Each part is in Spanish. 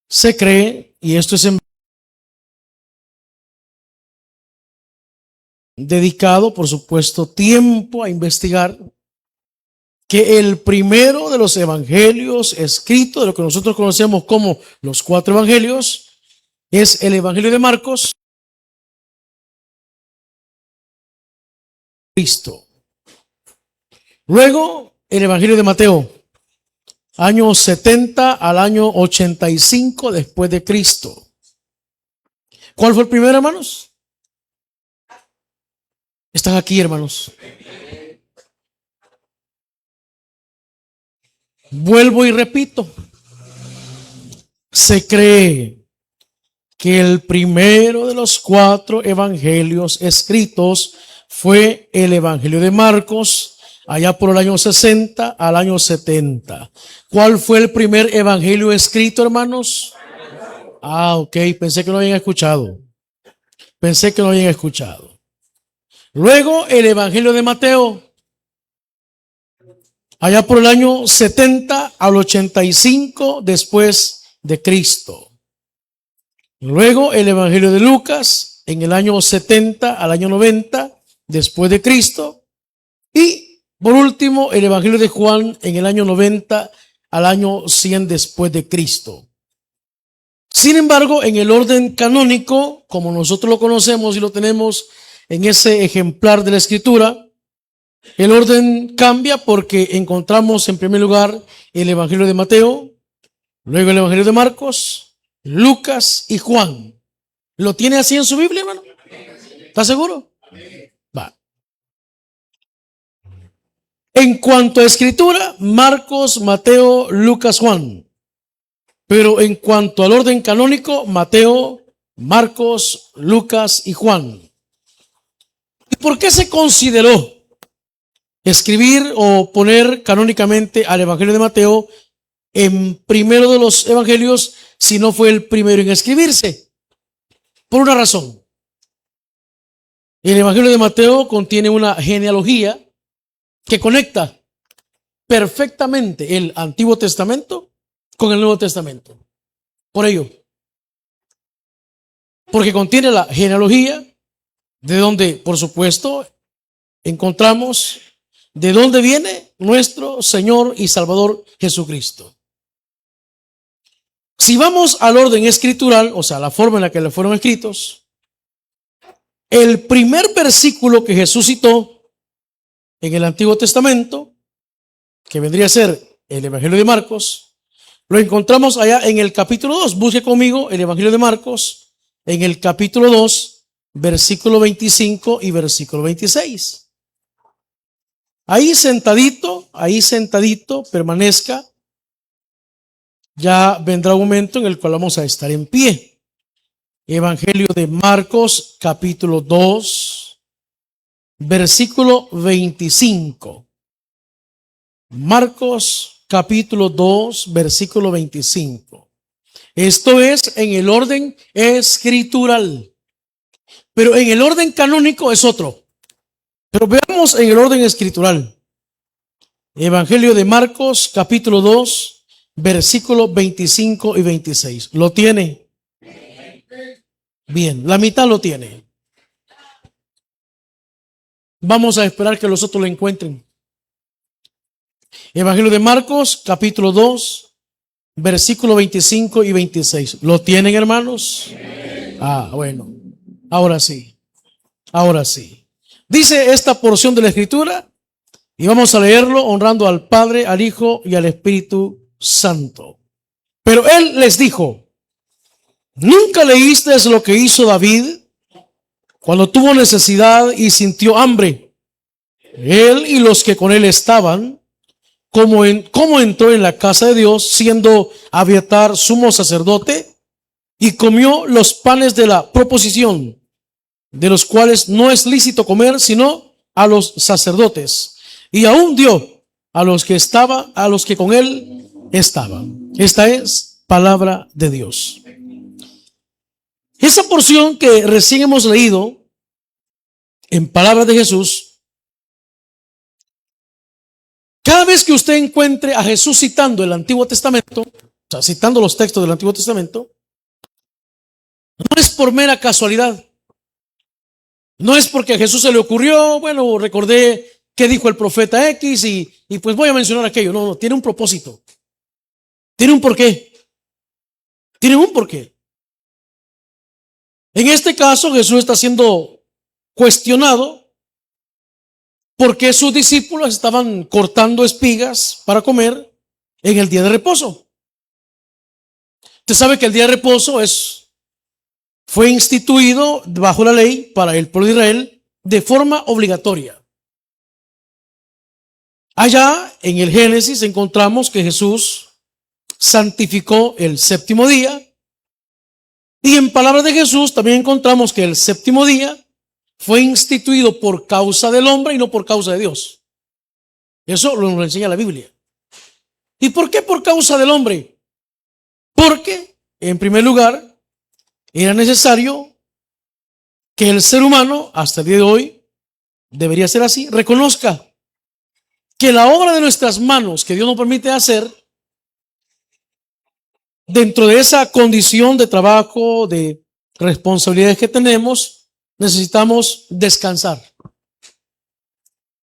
Se cree, y esto es dedicado, por supuesto, tiempo a investigar, que el primero de los evangelios escritos, de lo que nosotros conocemos como los 4 evangelios, es el Evangelio de Marcos, Cristo. Luego, el Evangelio de Mateo, año 70 al año 85 después de Cristo. ¿Cuál fue el primero, hermanos? Están aquí, hermanos. Vuelvo y repito. Se cree que el primero de los 4 evangelios escritos fue el Evangelio de Marcos, allá por el año 60 al año 70. ¿Cuál fue el primer evangelio escrito, hermanos? Ok, pensé que no habían escuchado. Luego el Evangelio de Mateo, allá por el año 70 al 85 después de Cristo. Luego el Evangelio de Lucas, en el año 70 al año 90 después de Cristo. Y por último, el Evangelio de Juan, en el año 90 al año 100 después de Cristo. Sin embargo, en el orden canónico, como nosotros lo conocemos y lo tenemos en ese ejemplar de la Escritura, el orden cambia porque encontramos en primer lugar el Evangelio de Mateo, luego el Evangelio de Marcos, Lucas y Juan. ¿Lo tiene así en su Biblia, hermano? ¿Está seguro? Va. En cuanto a escritura, Marcos, Mateo, Lucas, Juan. Pero en cuanto al orden canónico, Mateo, Marcos, Lucas y Juan. ¿Y por qué se consideró escribir o poner canónicamente al Evangelio de Mateo en primero de los evangelios si no fue el primero en escribirse? Por una razón. El Evangelio de Mateo contiene una genealogía que conecta perfectamente el Antiguo Testamento con el Nuevo Testamento. Por ello, porque contiene la genealogía de donde, por supuesto, encontramos de dónde viene nuestro Señor y Salvador Jesucristo. Si vamos al orden escritural, o sea, la forma en la que le fueron escritos, el primer versículo que Jesús citó en el Antiguo Testamento, que vendría a ser el Evangelio de Marcos, lo encontramos allá en el capítulo 2. Busque conmigo el Evangelio de Marcos en el capítulo 2, versículo 25 y versículo 26. Ahí sentadito, permanezca. Ya vendrá un momento en el cual vamos a estar en pie. Evangelio de Marcos, capítulo 2, versículo 25. Marcos, capítulo 2, versículo 25. Esto es en el orden escritural. Pero en el orden canónico es otro. Pero veamos en el orden escritural. Evangelio de Marcos, capítulo 2, versículos 25 y 26. ¿Lo tiene? Bien, la mitad lo tiene. Vamos a esperar que los otros lo encuentren. Evangelio de Marcos, capítulo 2, versículos 25 y 26. ¿Lo tienen, hermanos? Bueno. Ahora sí. Dice esta porción de la Escritura, y vamos a leerlo honrando al Padre, al Hijo y al Espíritu Santo. Pero él les dijo: ¿nunca leísteis lo que hizo David cuando tuvo necesidad y sintió hambre? Él y los que con él estaban, cómo entró en la casa de Dios, siendo Abiatar sumo sacerdote, y comió los panes de la proposición, de los cuales no es lícito comer sino a los sacerdotes, y aún dio a los que con él estaban. Esta es palabra de Dios. Esa porción que recién hemos leído en palabras de Jesús, cada vez que usted encuentre a Jesús citando el Antiguo Testamento, sea, citando los textos del Antiguo Testamento, no es por mera casualidad. No es porque a Jesús se le ocurrió, bueno, recordé qué dijo el profeta X y pues voy a mencionar aquello. No, tiene un propósito. Tiene un porqué. Tiene un porqué. En este caso, Jesús está siendo cuestionado porque sus discípulos estaban cortando espigas para comer en el día de reposo. Usted sabe que el día de reposo fue instituido bajo la ley para el pueblo de Israel de forma obligatoria. Allá en el Génesis encontramos que Jesús santificó el séptimo día, y en palabras de Jesús también encontramos que el séptimo día fue instituido por causa del hombre y no por causa de Dios. Eso lo nos enseña la Biblia. ¿Y por qué por causa del hombre? Porque, en primer lugar, era necesario que el ser humano, hasta el día de hoy, debería ser así, reconozca que la obra de nuestras manos que Dios nos permite hacer, dentro de esa condición de trabajo, de responsabilidades que tenemos, necesitamos descansar.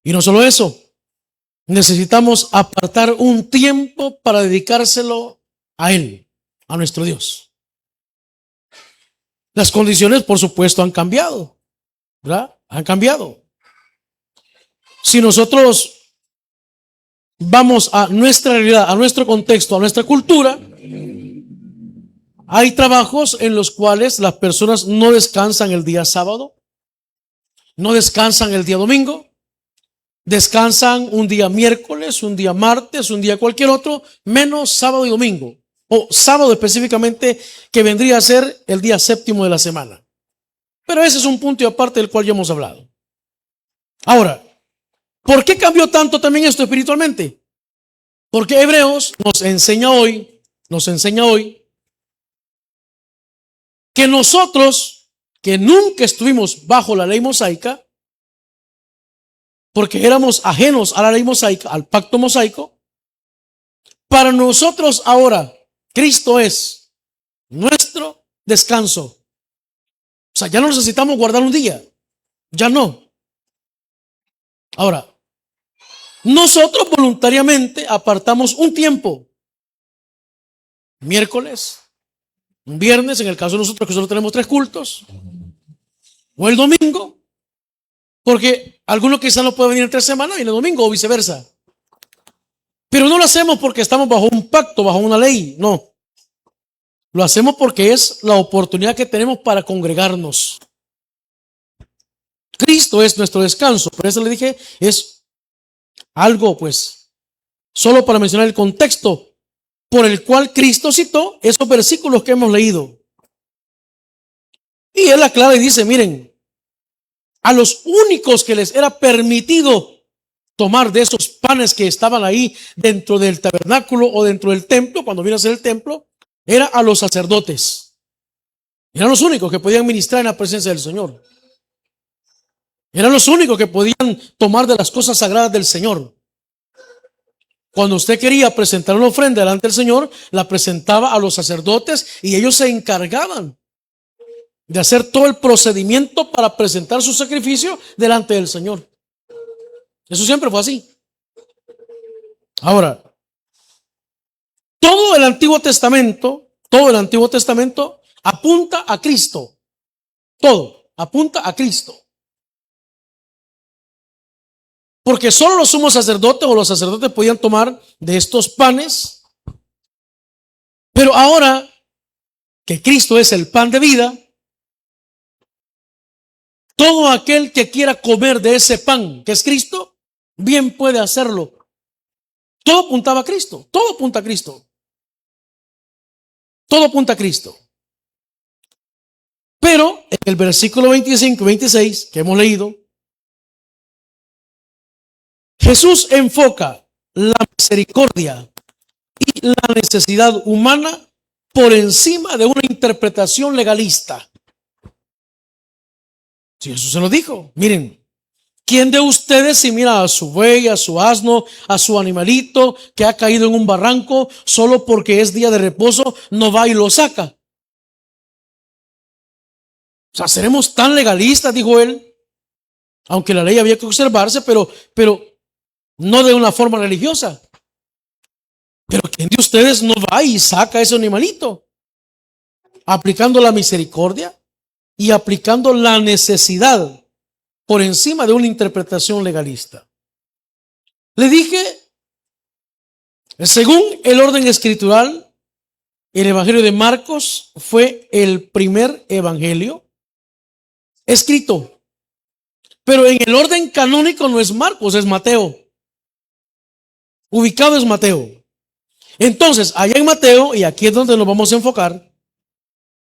Y no solo eso, necesitamos apartar un tiempo para dedicárselo a Él, a nuestro Dios. Las condiciones, por supuesto, han cambiado, ¿verdad? Han cambiado. Si nosotros vamos a nuestra realidad, a nuestro contexto, a nuestra cultura, hay trabajos en los cuales las personas no descansan el día sábado, no descansan el día domingo, descansan un día miércoles, un día martes, un día cualquier otro, menos sábado y domingo, o sábado específicamente, que vendría a ser el día séptimo de la semana. Pero ese es un punto y aparte del cual ya hemos hablado. Ahora, ¿por qué cambió tanto también esto espiritualmente? Porque Hebreos nos enseña hoy que nosotros, que nunca estuvimos bajo la ley mosaica, porque éramos ajenos a la ley mosaica, al pacto mosaico, para nosotros ahora Cristo es nuestro descanso. O sea, ya no necesitamos guardar un día, ya no. Ahora, nosotros voluntariamente apartamos un tiempo, miércoles, un viernes, en el caso de nosotros que solo tenemos 3 cultos, o el domingo, porque alguno quizá no puede venir entre semana y el domingo o viceversa. Pero no lo hacemos porque estamos bajo un pacto, bajo una ley, no. Lo hacemos porque es la oportunidad que tenemos para congregarnos. Cristo es nuestro descanso. Por eso le dije, es algo pues, solo para mencionar el contexto por el cual Cristo citó esos versículos que hemos leído. Y él aclara y dice, miren, a los únicos que les era permitido tomar de esos panes que estaban ahí dentro del tabernáculo o dentro del templo, cuando vino a ser el templo, era a los sacerdotes. Eran los únicos que podían ministrar en la presencia del Señor. Eran los únicos que podían tomar de las cosas sagradas del Señor. Cuando usted quería presentar una ofrenda delante del Señor, la presentaba a los sacerdotes y ellos se encargaban de hacer todo el procedimiento para presentar su sacrificio delante del Señor. Eso siempre fue así. Ahora, todo el Antiguo Testamento apunta a Cristo. Todo apunta a Cristo. Porque solo los sumos sacerdotes o los sacerdotes podían tomar de estos panes. Pero ahora que Cristo es el pan de vida, todo aquel que quiera comer de ese pan que es Cristo, bien puede hacerlo. Todo apuntaba a Cristo, todo apunta a Cristo. Todo apunta a Cristo. Pero en el versículo 25 y 26 que hemos leído, Jesús enfoca la misericordia y la necesidad humana por encima de una interpretación legalista. Si Jesús se lo dijo, miren, ¿Quién de ustedes, si mira a su buey, a su asno, a su animalito que ha caído en un barranco, solo porque es día de reposo, no va y lo saca? O sea, seremos tan legalistas, dijo él, aunque la ley había que observarse, pero no de una forma religiosa. Pero ¿quién de ustedes no va y saca ese animalito? Aplicando la misericordia y aplicando la necesidad por encima de una interpretación legalista. Le dije, según el orden escritural, el Evangelio de Marcos fue el primer evangelio escrito, pero en el orden canónico no es Marcos, es Mateo. Ubicado es Mateo. Entonces, allá en Mateo, y aquí es donde nos vamos a enfocar,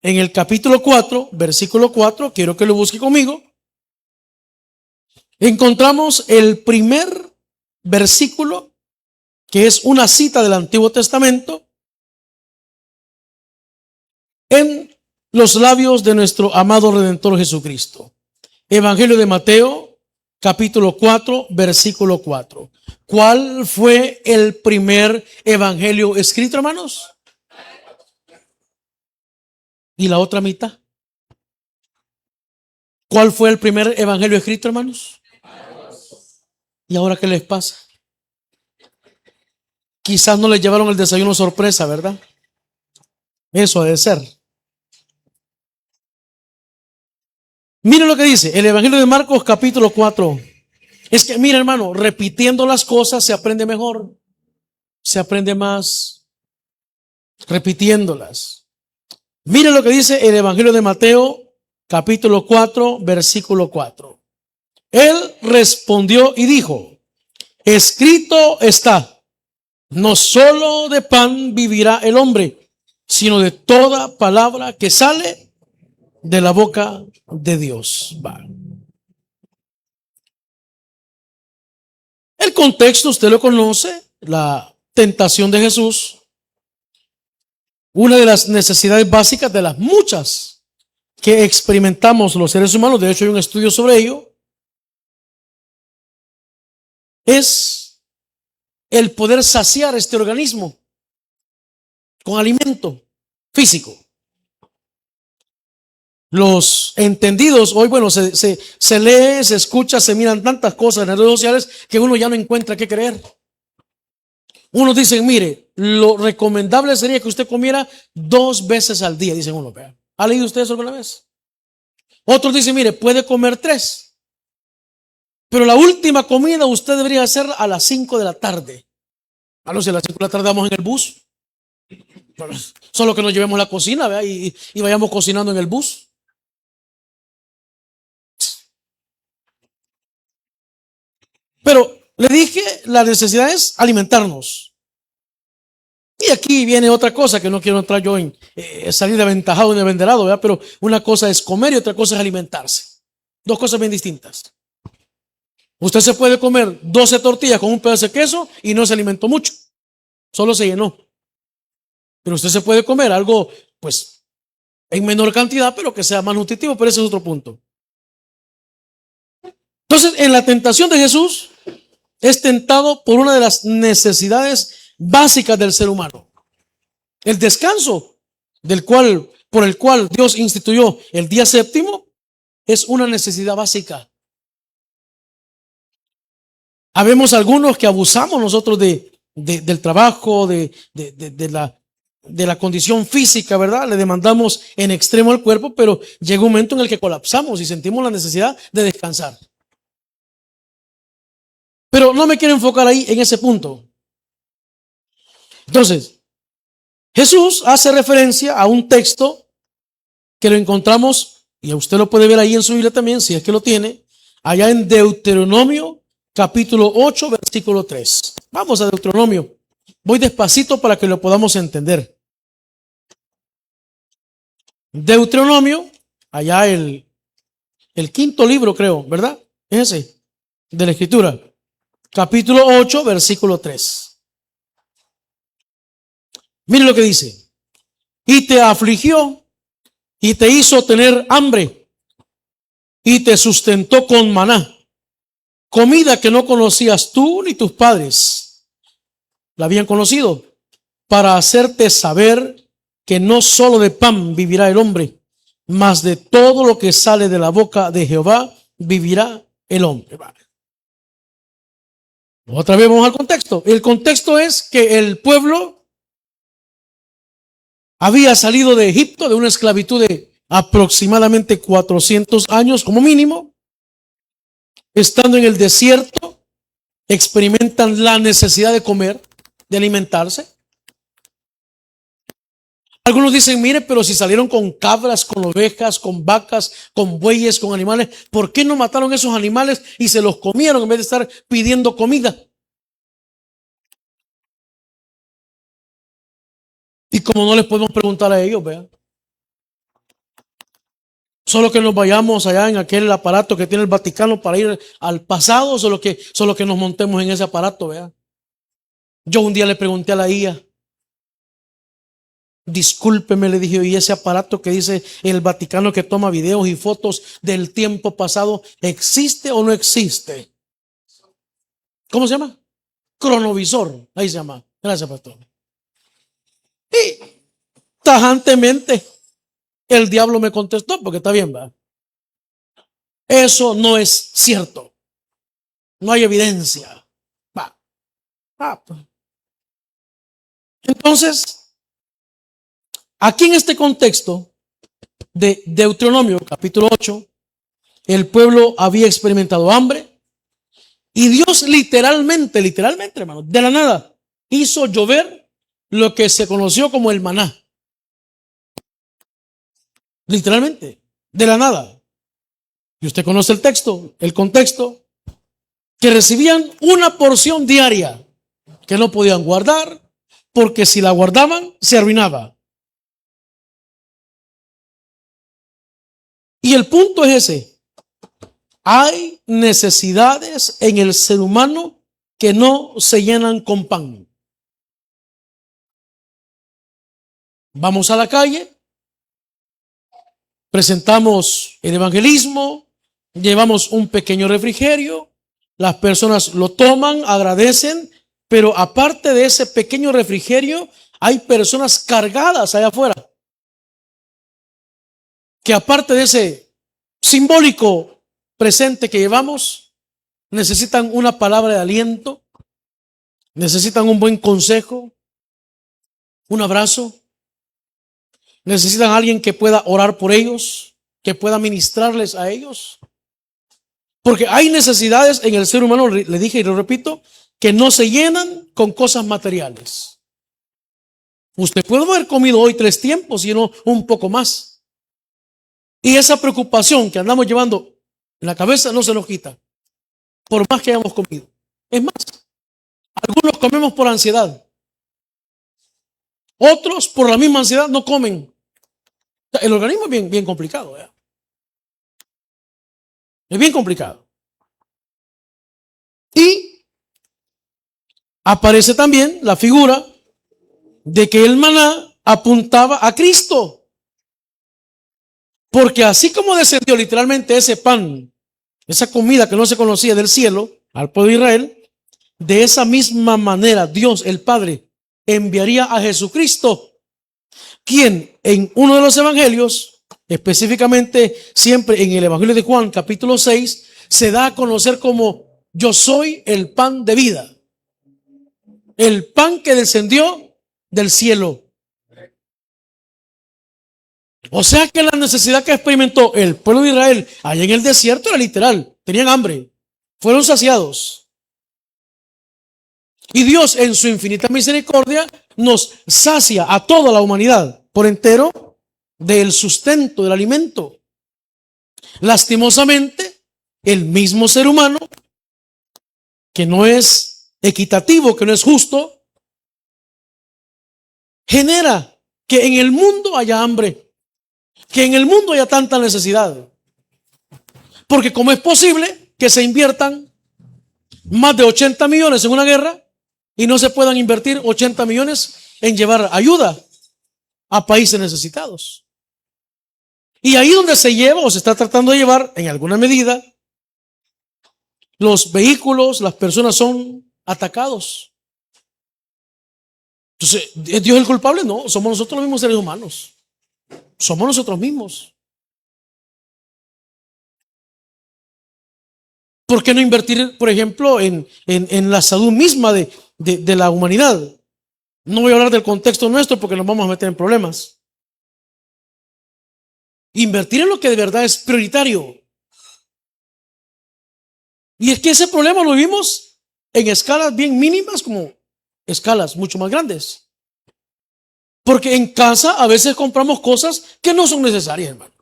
en el capítulo 4, versículo 4, quiero que lo busque conmigo, encontramos el primer versículo, que es una cita del Antiguo Testamento, en los labios de nuestro amado Redentor Jesucristo. Evangelio de Mateo, capítulo 4, versículo 4. ¿Cuál fue el primer evangelio escrito, hermanos? ¿Y la otra mitad? ¿Cuál fue el primer evangelio escrito, hermanos? ¿Y ahora qué les pasa? Quizás no les llevaron el desayuno sorpresa, ¿verdad? Eso ha de ser. Miren lo que dice el Evangelio de Marcos capítulo 4. Es que, mira, hermano, repitiendo las cosas se aprende mejor. Se aprende más repitiéndolas. Miren lo que dice el Evangelio de Mateo capítulo 4, versículo 4. Él respondió y dijo, escrito está, no solo de pan vivirá el hombre, sino de toda palabra que sale de la boca de Dios. Va. El contexto usted lo conoce, la tentación de Jesús, una de las necesidades básicas de las muchas que experimentamos los seres humanos, de hecho hay un estudio sobre ello, es el poder saciar este organismo con alimento físico. Los entendidos, hoy bueno, se lee, se escucha, se miran tantas cosas en las redes sociales que uno ya no encuentra qué creer. Unos dicen, mire, lo recomendable sería que usted comiera 2 veces al día, dicen uno. Vea. ¿Ha leído usted eso alguna vez? Otros dicen, mire, puede comer 3. Pero la última comida usted debería hacer a las 5 de la tarde. A no ser a las 5 de la tarde vamos en el bus. Solo que nos llevemos la cocina, ¿vea? Y vayamos cocinando en el bus. Pero le dije, la necesidad es alimentarnos. Y aquí viene otra cosa que no quiero entrar yo en salir de aventajado y de avenderado, ¿verdad? Pero una cosa es comer y otra cosa es alimentarse. 2 cosas bien distintas. Usted se puede comer 12 tortillas con un pedazo de queso y no se alimentó mucho. Solo se llenó. Pero usted se puede comer algo, pues, en menor cantidad, pero que sea más nutritivo, pero ese es otro punto. Entonces, en la tentación de Jesús, es tentado por una de las necesidades básicas del ser humano. El descanso por el cual Dios instituyó el día séptimo es una necesidad básica. Habemos algunos que abusamos nosotros del trabajo, de la condición física, ¿verdad? Le demandamos en extremo al cuerpo, pero llega un momento en el que colapsamos y sentimos la necesidad de descansar. Pero no me quiero enfocar ahí en ese punto. Entonces, Jesús hace referencia a un texto que lo encontramos, y usted lo puede ver ahí en su Biblia también, si es que lo tiene, allá en Deuteronomio, capítulo 8, versículo 3. Vamos a Deuteronomio. Voy despacito para que lo podamos entender. Deuteronomio, allá el quinto libro, creo, ¿verdad? Es ese, de la Escritura. Capítulo 8, versículo 3. Mire lo que dice. Y te afligió y te hizo tener hambre y te sustentó con maná comida que no conocías tú ni tus padres la habían conocido, para hacerte saber que no solo de pan vivirá el hombre, mas de todo lo que sale de la boca de Jehová vivirá el hombre. Vale. Otra vez vamos al contexto. El contexto es que el pueblo había salido de Egipto, de una esclavitud de aproximadamente 400 años como mínimo. Estando en el desierto, experimentan la necesidad de comer, de alimentarse. Algunos dicen, mire, pero si salieron con cabras, con ovejas, con vacas, con bueyes, con animales, ¿por qué no mataron esos animales y se los comieron en vez de estar pidiendo comida? Y como no les podemos preguntar a ellos, vean. Solo que nos vayamos allá en aquel aparato que tiene el Vaticano para ir al pasado, solo que nos montemos en ese aparato, vean. Yo un día le pregunté a la IA, discúlpeme, le dije, ¿y ese aparato que dice el Vaticano que toma videos y fotos del tiempo pasado, existe o no existe? ¿Cómo se llama? Cronovisor, ahí se llama. Gracias, pastor. Y tajantemente el diablo me contestó, porque está bien, ¿verdad? Eso no es cierto. No hay evidencia. Va. Pues. Entonces, aquí en este contexto de Deuteronomio capítulo 8, el pueblo había experimentado hambre y Dios literalmente, hermano, de la nada hizo llover lo que se conoció como el maná. Literalmente, de la nada. Y usted conoce el texto, el contexto, que recibían una porción diaria que no podían guardar, porque si la guardaban se arruinaba. Y el punto es ese. Hay necesidades en el ser humano que no se llenan con pan. Vamos a la calle, presentamos el evangelismo, llevamos un pequeño refrigerio, las personas lo toman, agradecen, pero aparte de ese pequeño refrigerio, hay personas cargadas allá afuera, que aparte de ese simbólico presente que llevamos, necesitan una palabra de aliento, necesitan un buen consejo, un abrazo, necesitan a alguien que pueda orar por ellos, que pueda ministrarles a ellos. Porque hay necesidades en el ser humano, le dije y lo repito, que no se llenan con cosas materiales. Usted puede haber comido hoy 3 tiempos y no un poco más. Y esa preocupación que andamos llevando en la cabeza no se nos quita, por más que hayamos comido. Es más, algunos comemos por ansiedad. Otros por la misma ansiedad no comen. El organismo es bien complicado. ¿Eh? Es bien complicado. Y aparece también la figura de que el maná apuntaba a Cristo. Porque así como descendió literalmente ese pan, esa comida que no se conocía del cielo al pueblo de Israel, de esa misma manera Dios el Padre enviaría a Jesucristo, quien en uno de los evangelios, específicamente siempre en el evangelio de Juan capítulo 6, se da a conocer como: yo soy el pan de vida, el pan que descendió del cielo. O sea que la necesidad que experimentó el pueblo de Israel allá en el desierto era literal. Tenían hambre, fueron saciados. Y Dios en su infinita misericordia nos sacia a toda la humanidad por entero del sustento, del alimento. Lastimosamente, el mismo ser humano, que no es equitativo, que no es justo, genera que en el mundo haya hambre, que en el mundo haya tanta necesidad. Porque ¿cómo es posible que se inviertan más de 80 millones en una guerra y no se puedan invertir 80 millones en llevar ayuda a países necesitados? Y ahí donde se lleva o se está tratando de llevar en alguna medida los vehículos, las personas son atacados. Entonces, ¿es Dios el culpable? No, somos nosotros los mismos seres humanos. Somos nosotros mismos. ¿Por qué no invertir, por ejemplo, en la salud misma de la humanidad? No voy a hablar del contexto nuestro porque nos vamos a meter en problemas. Invertir en lo que de verdad es prioritario. Y es que ese problema lo vimos en escalas bien mínimas como escalas mucho más grandes. Porque en casa a veces compramos cosas que no son necesarias, hermano.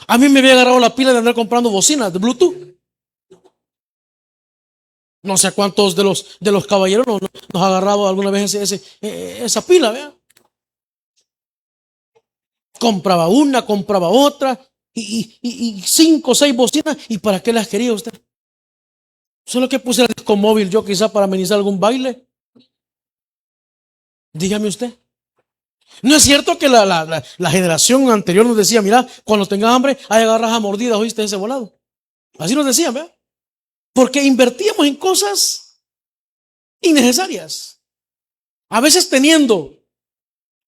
A mí me había agarrado la pila de andar comprando bocinas de Bluetooth. No sé cuántos de los caballeros nos ha agarrado alguna vez esa pila, ¿verdad? Compraba una, compraba otra, y 5 o 6 bocinas. ¿Y para qué las quería usted? Solo que puse el disco móvil yo quizá para amenizar algún baile. Dígame usted. ¿No es cierto que la generación anterior nos decía, mira, cuando tengas hambre, hay agarras a mordidas, oíste ese volado? Así nos decían, ¿verdad? Porque invertíamos en cosas innecesarias. A veces teniendo,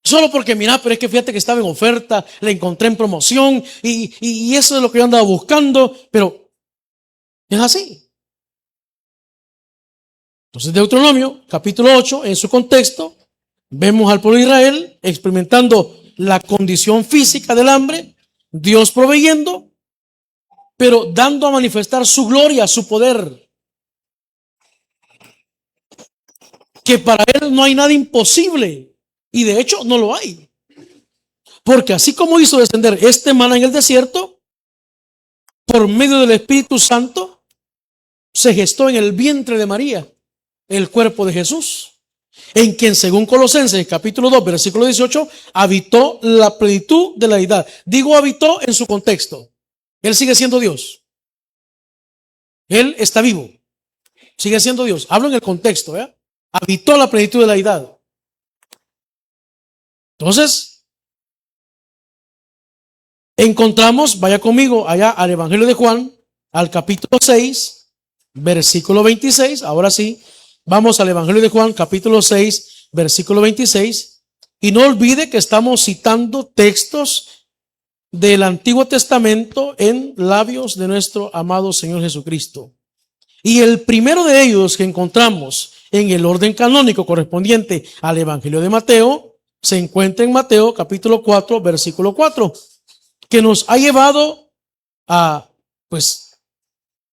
solo porque mira, pero es que fíjate que estaba en oferta, la encontré en promoción y eso es lo que yo andaba buscando, pero es así. Entonces, Deuteronomio, capítulo 8, en su contexto, vemos al pueblo de Israel experimentando la condición física del hambre, Dios proveyendo, pero dando a manifestar su gloria, su poder, que para Él no hay nada imposible, y de hecho no lo hay. Porque así como hizo descender este maná en el desierto, por medio del Espíritu Santo, se gestó en el vientre de María el cuerpo de Jesús, en quien según Colosenses capítulo 2 versículo 18 habitó la plenitud de la deidad. Digo habitó en su contexto. Él sigue siendo Dios. Él está vivo. Sigue siendo Dios. Hablo en el contexto, ¿eh? Habitó la plenitud de la deidad. Entonces, encontramos, vaya conmigo allá al Evangelio de Juan, al capítulo 6, versículo 26. Ahora sí, vamos al Evangelio de Juan, capítulo 6, versículo 26. Y no olvide que estamos citando textos del Antiguo Testamento en labios de nuestro amado Señor Jesucristo. Y el primero de ellos que encontramos en el orden canónico correspondiente al Evangelio de Mateo se encuentra en Mateo capítulo 4, versículo 4, que nos ha llevado a pues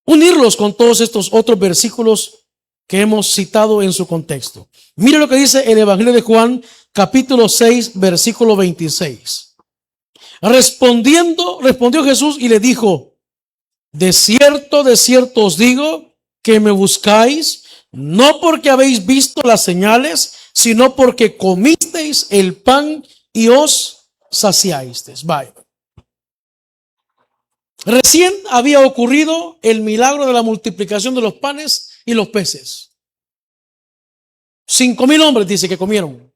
unirlos con todos estos otros versículos que hemos citado en su contexto. Mire lo que dice el Evangelio de Juan capítulo 6, versículo 26. Respondió Jesús y le dijo: de cierto os digo que me buscáis, no porque habéis visto las señales, sino porque comisteis el pan y os saciasteis. Vaya. Recién había ocurrido el milagro de la multiplicación de los panes y los peces. 5,000 hombres dice que comieron,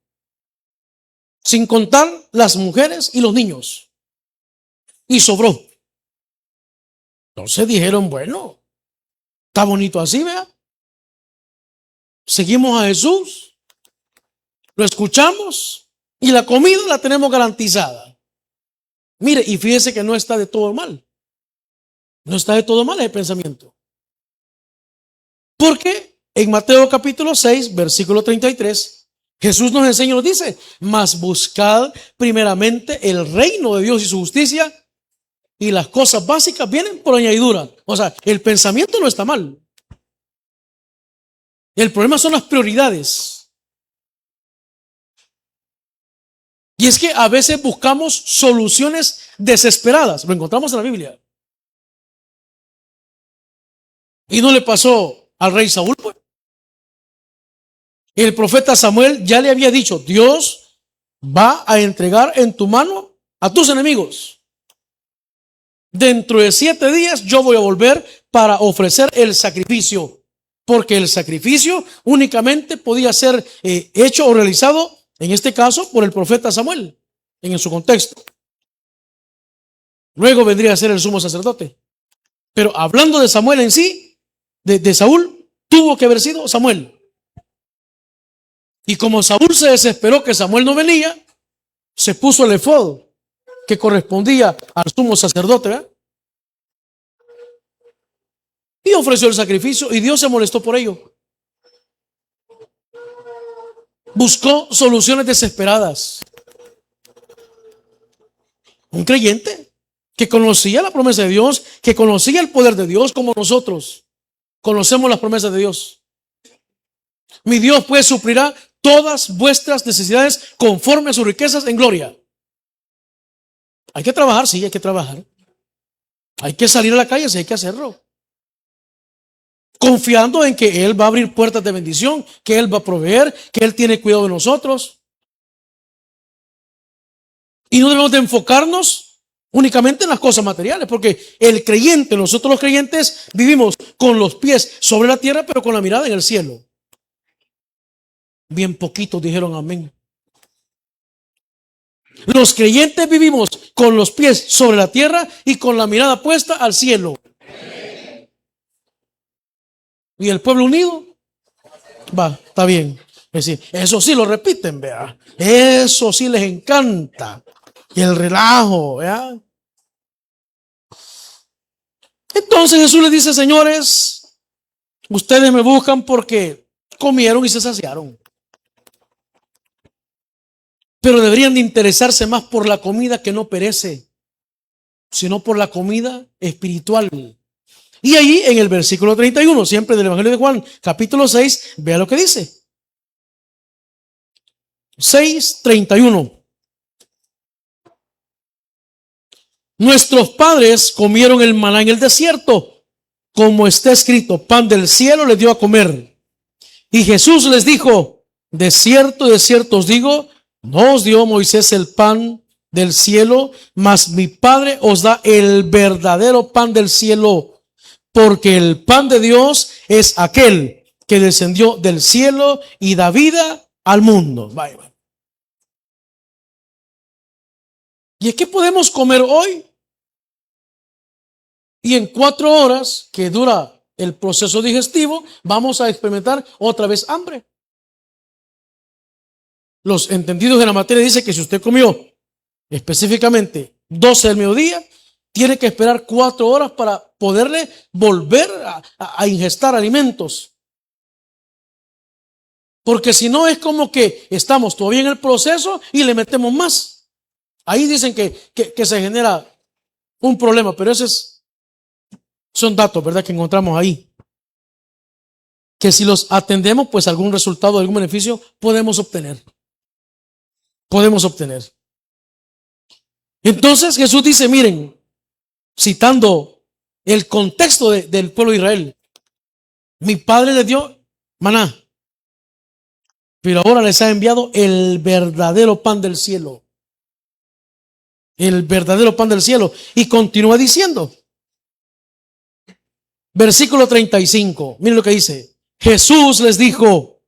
sin contar las mujeres y los niños. Y sobró. Entonces dijeron, bueno, está bonito así, ¿verdad? Seguimos a Jesús, lo escuchamos y la comida la tenemos garantizada. Mire, y fíjese que no está de todo mal. No está de todo mal ese pensamiento. Porque en Mateo capítulo 6, versículo 33, Jesús nos enseña, nos dice: mas buscad primeramente el reino de Dios y su justicia, y las cosas básicas vienen por añadidura. O sea, el pensamiento no está mal. El problema son las prioridades. Y es que a veces buscamos soluciones desesperadas. Lo encontramos en la Biblia. Y no le pasó al rey Saúl, pues. El profeta Samuel ya le había dicho: Dios va a entregar en tu mano a tus enemigos. Dentro de 7 días yo voy a volver para ofrecer el sacrificio. Porque el sacrificio únicamente podía ser hecho o realizado, en este caso, por el profeta Samuel, en su contexto. Luego vendría a ser el sumo sacerdote. Pero hablando de Samuel en sí, de Saúl, tuvo que haber sido Samuel. Y como Saúl se desesperó que Samuel no venía, se puso el efod que correspondía al sumo sacerdote, ¿verdad? Y ofreció el sacrificio y Dios se molestó por ello. Buscó soluciones desesperadas. Un creyente que conocía la promesa de Dios, que conocía el poder de Dios como nosotros conocemos las promesas de Dios. Mi Dios pues suplirá todas vuestras necesidades conforme a sus riquezas en gloria. Hay que trabajar, sí, hay que trabajar. Hay que salir a la calle, sí, hay que hacerlo. Confiando en que Él va a abrir puertas de bendición, que Él va a proveer, que Él tiene cuidado de nosotros. Y no debemos de enfocarnos únicamente en las cosas materiales, porque el creyente, nosotros los creyentes, vivimos con los pies sobre la tierra, pero con la mirada en el cielo. Bien poquitos dijeron amén. Los creyentes vivimos con los pies sobre la tierra y con la mirada puesta al cielo. Y el pueblo unido, va, está bien. Es decir, eso sí lo repiten, vea. Eso sí les encanta. Y el relajo, vea. Entonces Jesús les dice, señores, ustedes me buscan porque comieron y se saciaron. Pero deberían de interesarse más por la comida que no perece, sino por la comida espiritual. Y ahí en el versículo 31, siempre del Evangelio de Juan, capítulo 6, vea lo que dice. 6:31. Nuestros padres comieron el maná en el desierto, como está escrito, pan del cielo les dio a comer. Y Jesús les dijo, de cierto os digo, no os dio Moisés el pan del cielo, mas mi Padre os da el verdadero pan del cielo, porque el pan de Dios es aquel que descendió del cielo y da vida al mundo. Vaya. ¿Y es que podemos comer hoy? Y en 4 horas que dura el proceso digestivo, vamos a experimentar otra vez hambre. Los entendidos de la materia dicen que si usted comió específicamente 12 del mediodía, tiene que esperar 4 horas para poderle volver a ingestar alimentos. Porque si no es como que estamos todavía en el proceso y le metemos más. Ahí dicen que se genera un problema, pero son datos, ¿verdad?, que encontramos ahí. Que si los atendemos, pues algún resultado, algún beneficio podemos obtener. Podemos obtener. Entonces Jesús dice, miren, citando el contexto del pueblo de Israel, mi Padre les dio maná, pero ahora les ha enviado el verdadero pan del cielo. El verdadero pan del cielo. Y continúa diciendo, versículo 35, miren lo que dice. Jesús les dijo,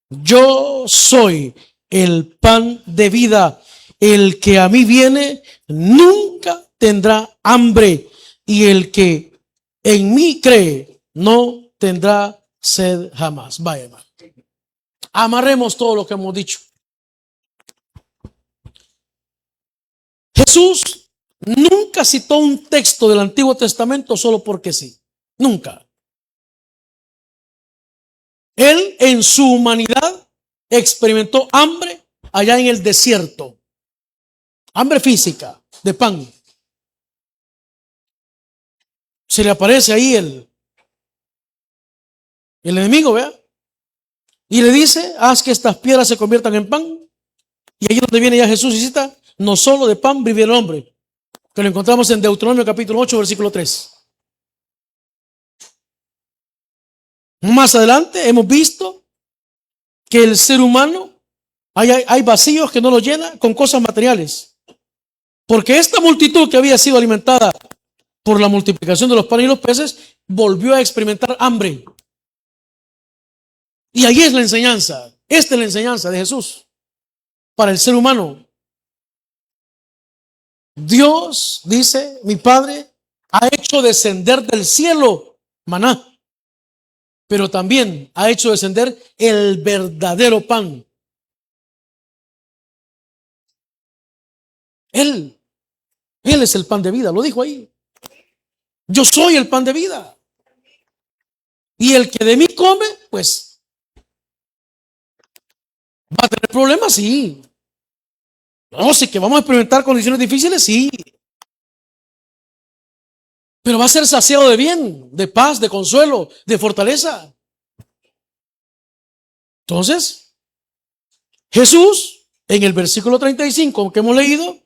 yo soy el pan de vida. El que a mí viene nunca tendrá hambre, y el que en mí cree no tendrá sed jamás. Vaya, hermano. Amarremos todo lo que hemos dicho. Jesús nunca citó un texto del Antiguo Testamento solo porque sí. Nunca. Él en su humanidad experimentó hambre allá en el desierto. Hambre física, de pan. Se le aparece ahí el enemigo, ¿vea? Y le dice, haz que estas piedras se conviertan en pan. Y ahí es donde viene ya Jesús y cita, no solo de pan vive el hombre, que lo encontramos en Deuteronomio capítulo 8, versículo 3. Más adelante hemos visto que el ser humano, hay vacíos que no lo llena con cosas materiales. Porque esta multitud que había sido alimentada por la multiplicación de los panes y los peces, volvió a experimentar hambre. Y ahí es la enseñanza. Esta es la enseñanza de Jesús para el ser humano. Dios dice, mi Padre ha hecho hecho descender del cielo maná, pero también ha hecho descender el verdadero pan. Él es el pan de vida, lo dijo ahí. Yo soy el pan de vida. Y el que de mí come, pues va a tener problemas, sí. No, sí que vamos a experimentar condiciones difíciles, sí. Pero va a ser saciado de bien, de paz, de consuelo, de fortaleza. Entonces, Jesús, en el versículo 35 que hemos leído,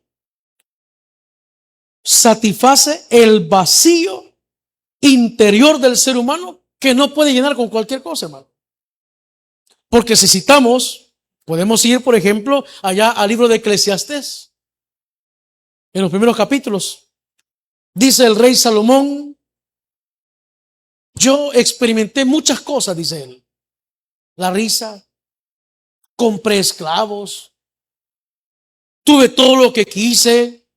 satisface el vacío interior del ser humano que no puede llenar con cualquier cosa, hermano. Porque si citamos, podemos ir, por ejemplo, allá al libro de Eclesiastés, en los primeros capítulos. Dice el rey Salomón: yo experimenté muchas cosas, dice él. La risa, compré esclavos, tuve todo lo que quise,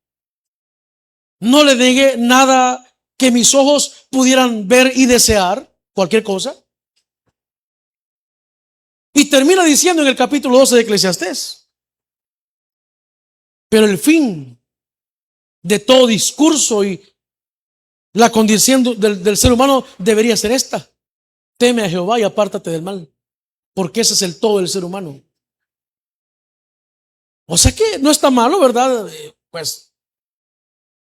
no le negué nada que mis ojos pudieran ver y desear, cualquier cosa. Y termina diciendo en el capítulo 12 de Eclesiastés: pero el fin de todo discurso y la condición del ser humano debería ser esta: teme a Jehová y apártate del mal, porque ese es el todo del ser humano. O sea que no está malo, ¿verdad? Pues,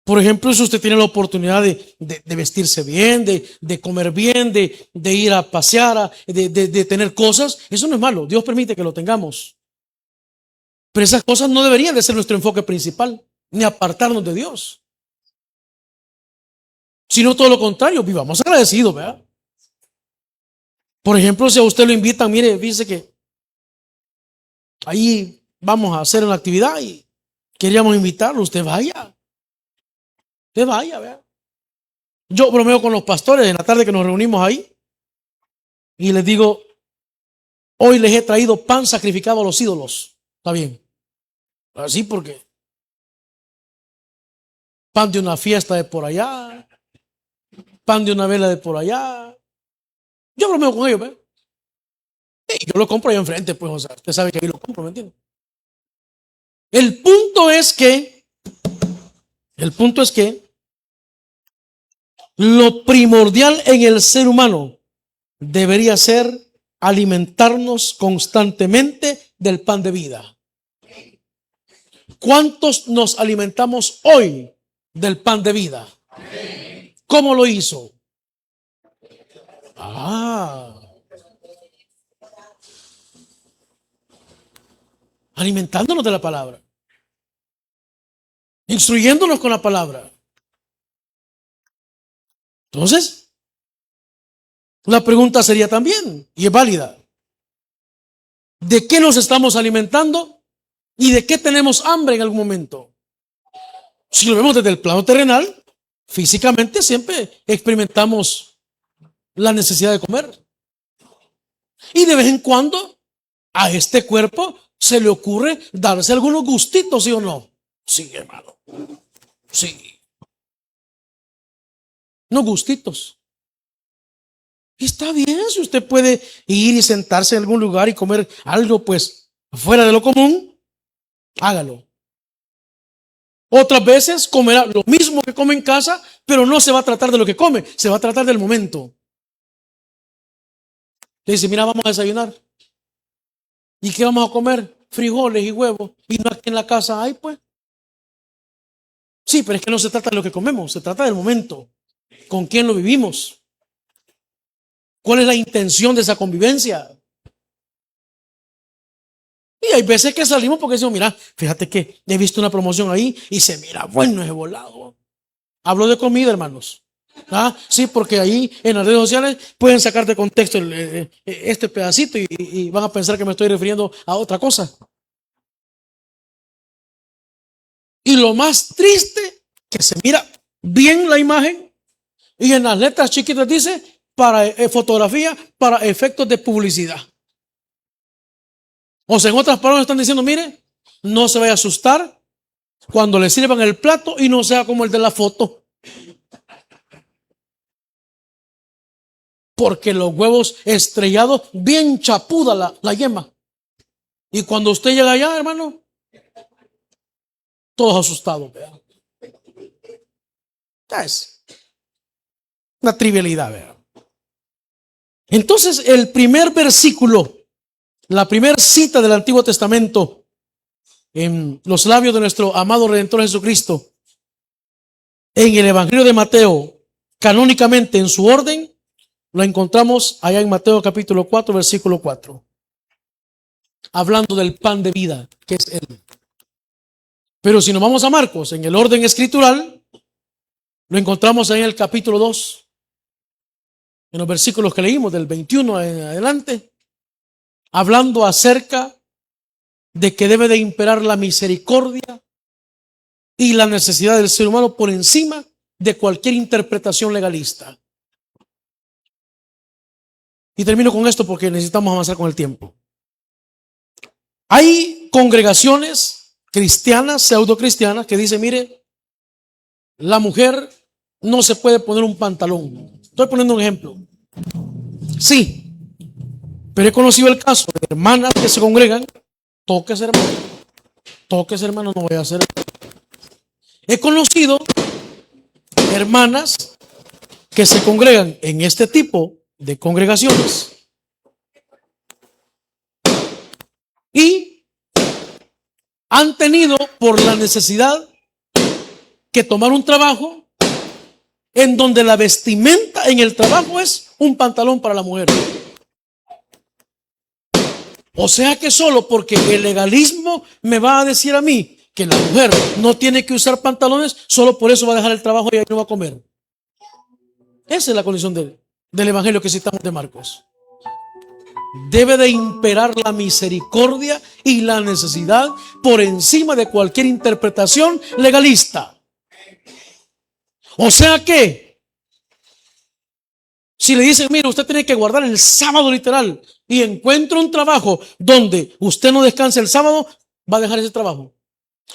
por ejemplo, si usted tiene la oportunidad de vestirse bien, de comer bien, de ir a pasear, de tener cosas, eso no es malo. Dios permite que lo tengamos. Pero esas cosas no deberían de ser nuestro enfoque principal, ni apartarnos de Dios. Sino todo lo contrario, vivamos agradecidos, ¿verdad? Por ejemplo, si a usted lo invitan, mire, fíjese que ahí vamos a hacer una actividad y queríamos invitarlo, usted vaya, ¿verdad? Yo bromeo con los pastores en la tarde que nos reunimos ahí y les digo: hoy les he traído pan sacrificado a los ídolos. ¿Está bien? Así porque pan de una fiesta de por allá, pan de una vela de por allá. Yo bromeo con ellos, ¿verdad? Y yo lo compro ahí enfrente, pues, o sea, usted sabe que ahí lo compro, ¿me entiende? El punto es que lo primordial en el ser humano debería ser alimentarnos constantemente del pan de vida. ¿Cuántos nos alimentamos hoy del pan de vida? ¿Cómo lo hizo? Alimentándonos de la palabra, instruyéndonos con la palabra. Entonces, la pregunta sería también, y es válida: ¿de qué nos estamos alimentando y de qué tenemos hambre en algún momento? Si lo vemos desde el plano terrenal, físicamente siempre experimentamos la necesidad de comer. Y de vez en cuando a este cuerpo se le ocurre darse algunos gustitos, ¿sí o no? Sí, hermano. Sí. Unos gustitos. Y está bien, si usted puede ir y sentarse en algún lugar y comer algo pues fuera de lo común, hágalo. Otras veces comerá lo mismo que come en casa, pero no se va a tratar de lo que come, se va a tratar del momento. Le dice: mira, vamos a desayunar. ¿Y qué vamos a comer? Frijoles y huevos. Y no aquí en la casa hay, pues. Sí, pero es que no se trata de lo que comemos, se trata del momento. ¿Con quién lo vivimos? ¿Cuál es la intención de esa convivencia? Y hay veces que salimos porque decimos: mira, fíjate que he visto una promoción ahí y se mira bueno ese volado. Hablo de comida, hermanos. Sí, porque ahí en las redes sociales pueden sacar de contexto este pedacito y van a pensar que me estoy refiriendo a otra cosa. Y lo más triste, que se mira bien la imagen y en las letras chiquitas dice: para fotografía, para efectos de publicidad. O sea, en otras palabras están diciendo: mire, no se vaya a asustar cuando le sirvan el plato y no sea como el de la foto. Porque los huevos estrellados, bien chapuda la yema. Y cuando usted llega allá, hermano, todos asustados. ¿Verdad? Ya es una trivialidad. ¿Verdad? Entonces, el primer versículo, la primera cita del Antiguo Testamento en los labios de nuestro amado Redentor Jesucristo, en el Evangelio de Mateo, canónicamente en su orden, lo encontramos allá en Mateo capítulo 4, versículo 4. Hablando del pan de vida, que es Él. Pero si nos vamos a Marcos, en el orden escritural, lo encontramos en el capítulo 2, en los versículos que leímos, del 21 en adelante, hablando acerca de que debe de imperar la misericordia y la necesidad del ser humano por encima de cualquier interpretación legalista. Y termino con esto porque necesitamos avanzar con el tiempo. Hay congregaciones cristianas, pseudocristianas, que dicen, mire, la mujer no se puede poner un pantalón. Estoy poniendo un ejemplo. Sí, pero he conocido el caso de hermanas que se congregan. Tóquese, hermano, no voy a hacer. He conocido hermanas que se congregan en este tipo de congregaciones y han tenido por la necesidad que tomar un trabajo en donde la vestimenta en el trabajo es un pantalón para la mujer. O sea que solo porque el legalismo me va a decir a mí que la mujer no tiene que usar pantalones, solo por eso va a dejar el trabajo y ahí no va a comer. Esa es la condición del evangelio que citamos de Marcos. Debe de imperar la misericordia y la necesidad por encima de cualquier interpretación legalista. O sea que si le dicen, mire, usted tiene que guardar el sábado literal, y encuentra un trabajo donde usted no descanse el sábado, va a dejar ese trabajo.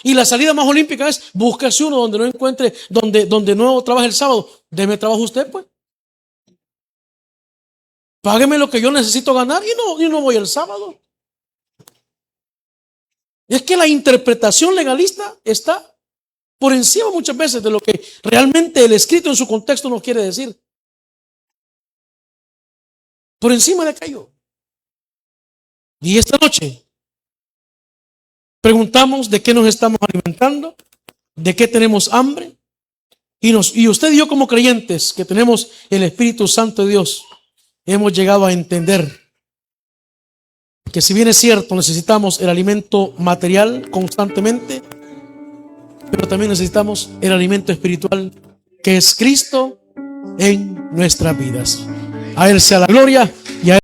Y la salida más olímpica es, búsquese uno donde no encuentre, donde no trabaje el sábado. Deme trabajo usted, pues. Págueme lo que yo necesito ganar y no voy el sábado. Es que la interpretación legalista está por encima muchas veces de lo que realmente el escrito en su contexto nos quiere decir. Por encima de aquello. Y esta noche preguntamos de qué nos estamos alimentando, de qué tenemos hambre. Y usted y yo como creyentes que tenemos el Espíritu Santo de Dios, hemos llegado a entender que si bien es cierto necesitamos el alimento material constantemente, pero también necesitamos el alimento espiritual que es Cristo en nuestras vidas. A Él sea la gloria y a Él